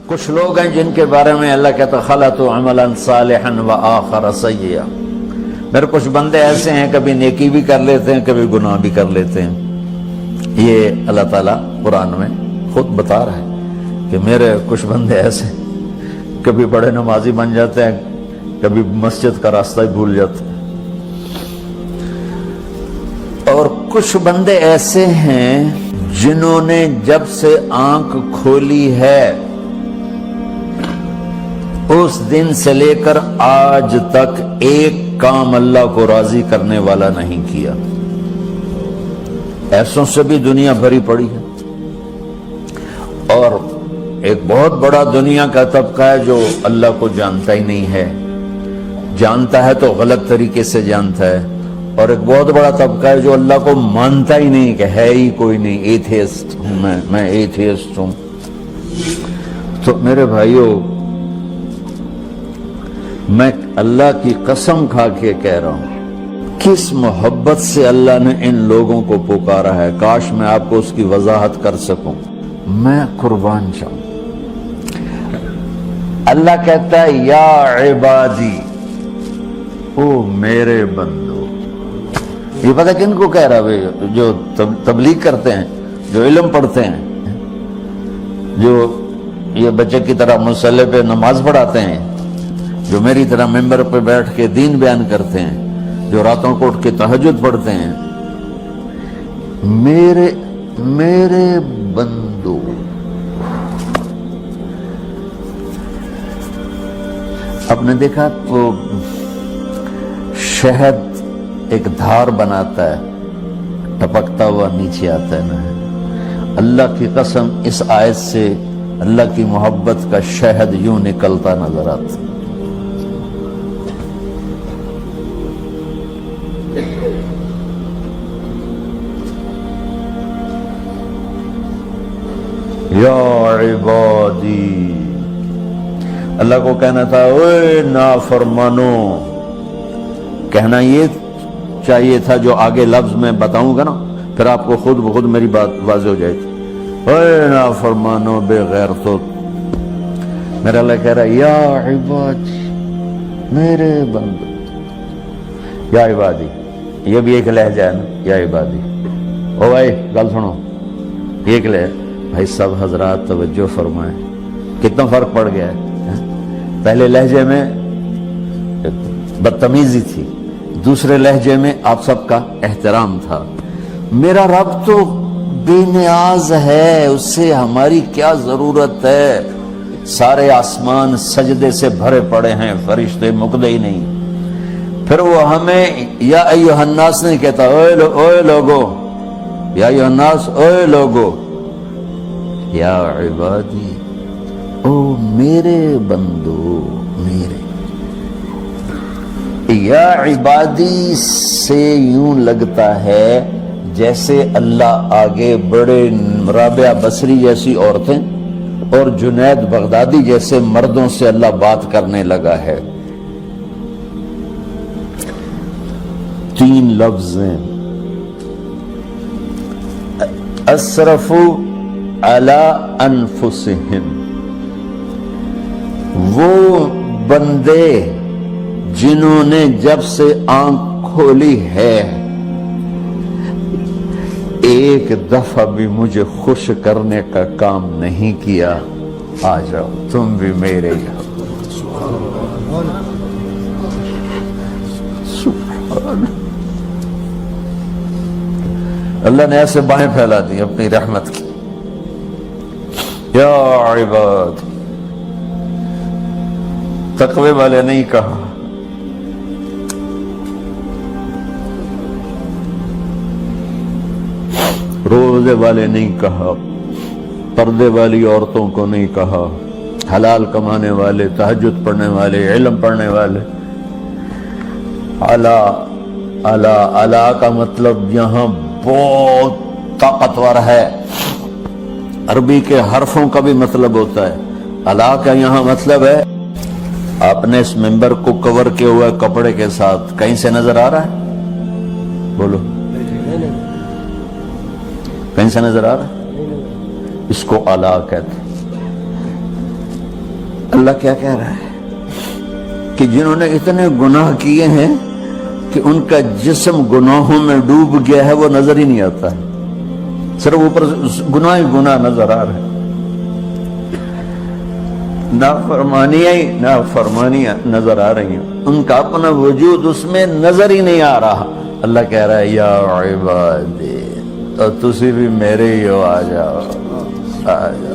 کچھ لوگ ہیں جن کے بارے میں اللہ کہتا خلطوا عملا صالحا وآخر سیئا، میرے کچھ بندے ایسے ہیں کبھی نیکی بھی کر لیتے ہیں کبھی گناہ بھی کر لیتے ہیں۔ یہ اللہ تعالیٰ قرآن میں خود بتا رہا ہے کہ میرے کچھ بندے ایسے ہیں، کبھی بڑے نمازی بن جاتے ہیں کبھی مسجد کا راستہ ہی بھول جاتے ہیں، اور کچھ بندے ایسے ہیں جنہوں نے جب سے آنکھ کھولی ہے اس دن سے لے کر آج تک ایک کام اللہ کو راضی کرنے والا نہیں کیا۔ ایسوں سے بھی دنیا بھری پڑی ہے، اور ایک بہت بڑا دنیا کا طبقہ ہے جو اللہ کو جانتا ہی نہیں ہے، جانتا ہے تو غلط طریقے سے جانتا ہے، اور ایک بہت بڑا طبقہ ہے جو اللہ کو مانتا ہی نہیں کہ ہے ہی کوئی نہیں، ایتھیسٹ ہوں میں ایتھیسٹ ہوں۔ تو میرے بھائیوں، میں اللہ کی قسم کھا کے کہہ رہا ہوں، کس محبت سے اللہ نے ان لوگوں کو پکارا ہے، کاش میں آپ کو اس کی وضاحت کر سکوں، میں قربان جاؤں۔ اللہ کہتا ہے یا عبادی، او میرے بندو۔ یہ پتہ کن کو کہہ رہا ہے؟ جو تبلیغ کرتے ہیں، جو علم پڑھتے ہیں، جو یہ بچے کی طرح مصلی پہ نماز پڑھاتے ہیں، جو میری طرح ممبر پہ بیٹھ کے دین بیان کرتے ہیں، جو راتوں کو اٹھ کے تہجد پڑھتے ہیں۔ میرے بندو، آپ نے دیکھا وہ شہد ایک دھار بناتا ہے، ٹپکتا ہوا نیچے آتا ہے نا۔ اللہ کی قسم اس آیت سے اللہ کی محبت کا شہد یوں نکلتا نظر آتا۔ یا عبادی، اللہ کو کہنا تھا اوے نافرمانو، کہنا یہ چاہیے تھا جو آگے لفظ میں بتاؤں گا نا، پھر آپ کو خود بخود میری بات واضح ہو جائے گی۔ اوے نافرمانو بے غیرتو، میرا اللہ کہہ رہا ہے یا عبادی، میرے بندو، یا عبادی، یہ بھی ایک لہجہ ہے نا، یا عبادی۔ او بھائی گل سنو، ایک لہجہ بھائی، سب حضرات توجہ فرمائیں، کتنا فرق پڑ گیا ہے۔ پہلے لہجے میں بدتمیزی تھی، دوسرے لہجے میں آپ سب کا احترام تھا۔ میرا رب تو بے نیاز ہے، اس سے ہماری کیا ضرورت ہے؟ سارے آسمان سجدے سے بھرے پڑے ہیں، فرشتے مکدے ہی نہیں۔ پھر وہ ہمیں یا ایھا الناس نہیں کہتا، اوے لوگو، یا ایھا الناس، اوے لوگو، یا عبادی، او میرے بندو، میرے۔ یا عبادی سے یوں لگتا ہے جیسے اللہ آگے بڑے رابعہ بصری جیسی عورتیں اور جنید بغدادی جیسے مردوں سے اللہ بات کرنے لگا ہے۔ تین لفظ ہیں، اسرفوا علی انفسہم، وہ بندے جنہوں نے جب سے آنکھ کھولی ہے ایک دفعہ بھی مجھے خوش کرنے کا کام نہیں کیا، آ جاؤ تم بھی میرے اللہ نے ایسے باہیں پھیلا دی اپنی رحمت کی۔ یا عباد، تقوی والے نہیں کہا، روزے والے نہیں کہا، پردے والی عورتوں کو نہیں کہا، حلال کمانے والے، تہجد پڑھنے والے، علم پڑھنے والے۔ اعلیٰ کا مطلب یہاں بہت طاقتور ہے، عربی کے حرفوں کا بھی مطلب ہوتا ہے۔ اعلیٰ کا یہاں مطلب ہے، آپ نے اس ممبر کو کور کیا ہوا کپڑے کے ساتھ، کہیں سے نظر آ رہا ہے؟ بولو، کہیں سے نظر آ رہا ہے؟ اس کو اعلیٰ کہتے ہیں۔ اللہ کیا کہہ رہا ہے کہ جنہوں نے اتنے گناہ کیے ہیں کہ ان کا جسم گناہوں میں ڈوب گیا ہے، وہ نظر ہی نہیں آتا ہے، صرف اوپر گناہ ہی گناہ نظر آ رہے ہیں، نافرمانیاں نظر آ رہی ہیں، ان کا اپنا وجود اس میں نظر ہی نہیں آ رہا۔ اللہ کہہ رہا ہے یا عبادی، تو تسی بھی میرے ہی ہو، آ جاؤ آ جاؤ۔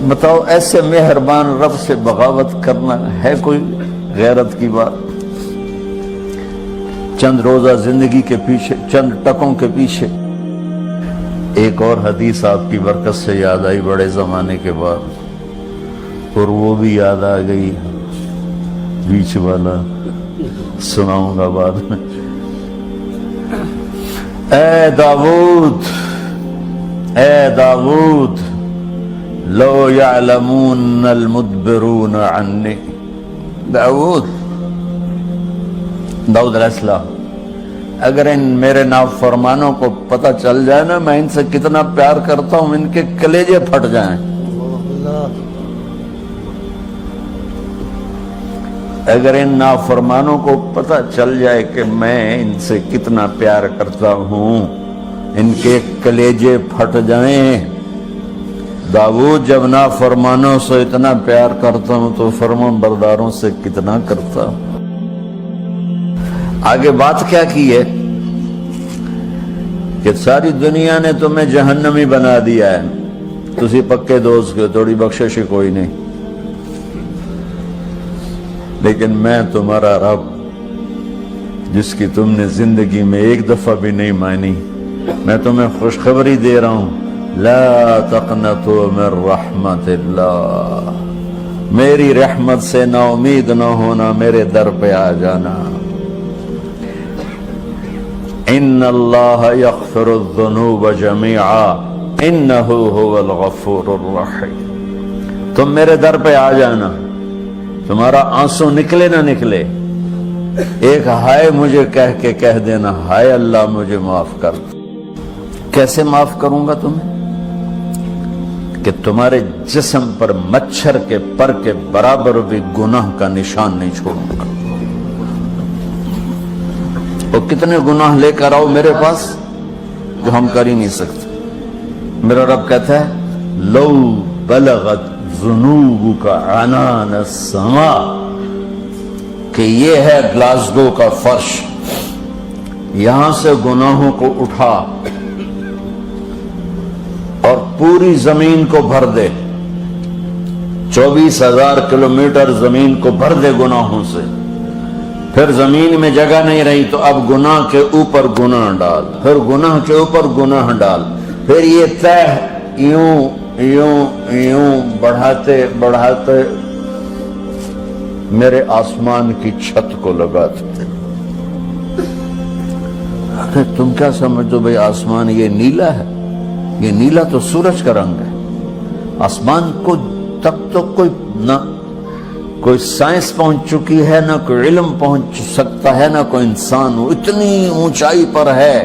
بتاؤ ایسے مہربان رب سے بغاوت کرنا ہے کوئی غیرت کی بات؟ چند روزہ زندگی کے پیچھے، چند ٹکوں کے پیچھے۔ ایک اور حدیث آپ کی برکت سے یاد آئی بڑے زمانے کے بعد، اور وہ بھی یاد آ گئی، بیچ والا سناؤں گا بعد میں۔ اے داؤد، اے داؤد، لو یعلمون المدبرون عنی۔ داؤد علیہ السلام، اگر ان میرے نافرمانوں کو پتہ چل جائے نا میں ان سے کتنا پیار کرتا ہوں، ان کے کلیجے پھٹ جائیں۔ اگر ان نافرمانوں کو پتہ چل جائے کہ میں ان سے کتنا پیار کرتا ہوں، ان کے کلیجے پھٹ جائیں۔ داؤد جب نافرمانوں سے اتنا پیار کرتا ہوں تو فرمان برداروں سے کتنا کرتا ہوں۔ آگے بات کیا کی ہے کہ ساری دنیا نے تمہیں جہنمی بنا دیا ہے، تسی پکے دوست کے، تھوڑی بخشش کوئی نہیں، لیکن میں تمہارا رب جس کی تم نے زندگی میں ایک دفعہ بھی نہیں مانی، میں تمہیں خوشخبری دے رہا ہوں، لا تقنطوا من رحمت اللہ، میری رحمت سے نا امید نہ ہونا، میرے در پہ آ جانا۔ ان اللہ یغفر الذنوب جميعا انہ هو الغفور الرحیم۔ تم میرے در پہ آ جانا، تمہارا آنسو نکلے نہ نکلے، ایک ہائے مجھے کہہ دینا، ہائے اللہ مجھے معاف کر۔ کیسے معاف کروں گا تمہیں؟ کہ تمہارے جسم پر مچھر کے پر کے برابر بھی گناہ کا نشان نہیں چھوڑوں گا۔ اور کتنے گناہ لے کر آؤ میرے پاس جو ہم کر ہی نہیں سکتے۔ میرا رب کہتا ہے لو بلغت ذنوبک عنان السماء، کہ یہ ہے گلاسگو کا فرش، یہاں سے گناہوں کو اٹھا اور پوری زمین کو بھر دے، 24,000 کلومیٹر زمین کو بھر دے گناہوں سے، پھر زمین میں جگہ نہیں رہی تو اب گناہ کے اوپر گناہ ڈال، پھر گناہ کے اوپر گناہ ڈال، پھر یہ تہ یوں یوں یوں بڑھاتے بڑھاتے میرے آسمان کی چھت کو لگاتے۔ ارے تم کیا سمجھو بھئی آسمان یہ نیلا ہے؟ یہ نیلا تو سورج کا رنگ ہے۔ آسمان کو تک تو کوئی سائنس پہنچ چکی ہے، نہ کوئی علم پہنچ سکتا ہے، نہ کوئی انسان، وہ اتنی اونچائی پر ہے۔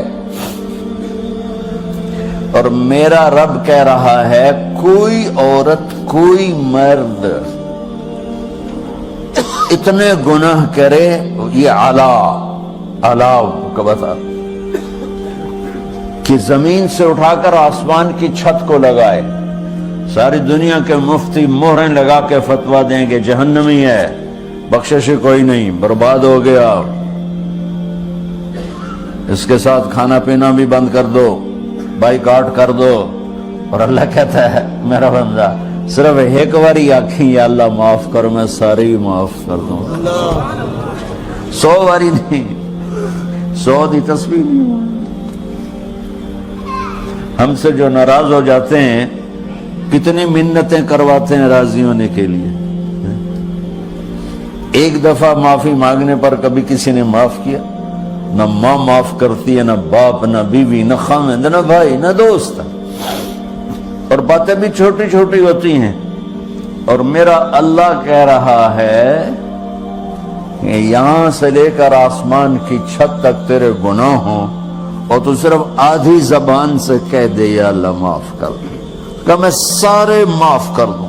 اور میرا رب کہہ رہا ہے کوئی عورت کوئی مرد اتنے گناہ کرے، یہ اعلیٰ کا بتا کہ زمین سے اٹھا کر آسمان کی چھت کو لگائے، ساری دنیا کے مفتی مہریں لگا کے فتویٰ دیں کہ جہنمی ہے، بخشش کوئی نہیں، برباد ہو گیا، اس کے ساتھ کھانا پینا بھی بند کر دو، بائیکاٹ کر دو۔ اور اللہ کہتا ہے میرا بندہ صرف ایک باری آنکھیں یا اللہ معاف کر، میں سارے ہی معاف کر دوں، 100 باری نہیں، 100 دی تسبیح نہیں۔ ہم سے جو ناراض ہو جاتے ہیں کتنی منتیں کرواتے ہیں راضی ہونے کے لیے، ایک دفعہ معافی مانگنے پر کبھی کسی نے معاف کیا؟ نہ ماں معاف کرتی ہے، نہ باپ، نہ بیوی، نہ خاوند، نہ بھائی، نہ دوست، اور باتیں بھی چھوٹی چھوٹی ہوتی ہیں۔ اور میرا اللہ کہہ رہا ہے کہ یہاں سے لے کر آسمان کی چھت تک تیرے گناہوں اور تو صرف آدھی زبان سے کہہ دے یا اللہ معاف کر دے، کہ میں سارے معاف کر دوں،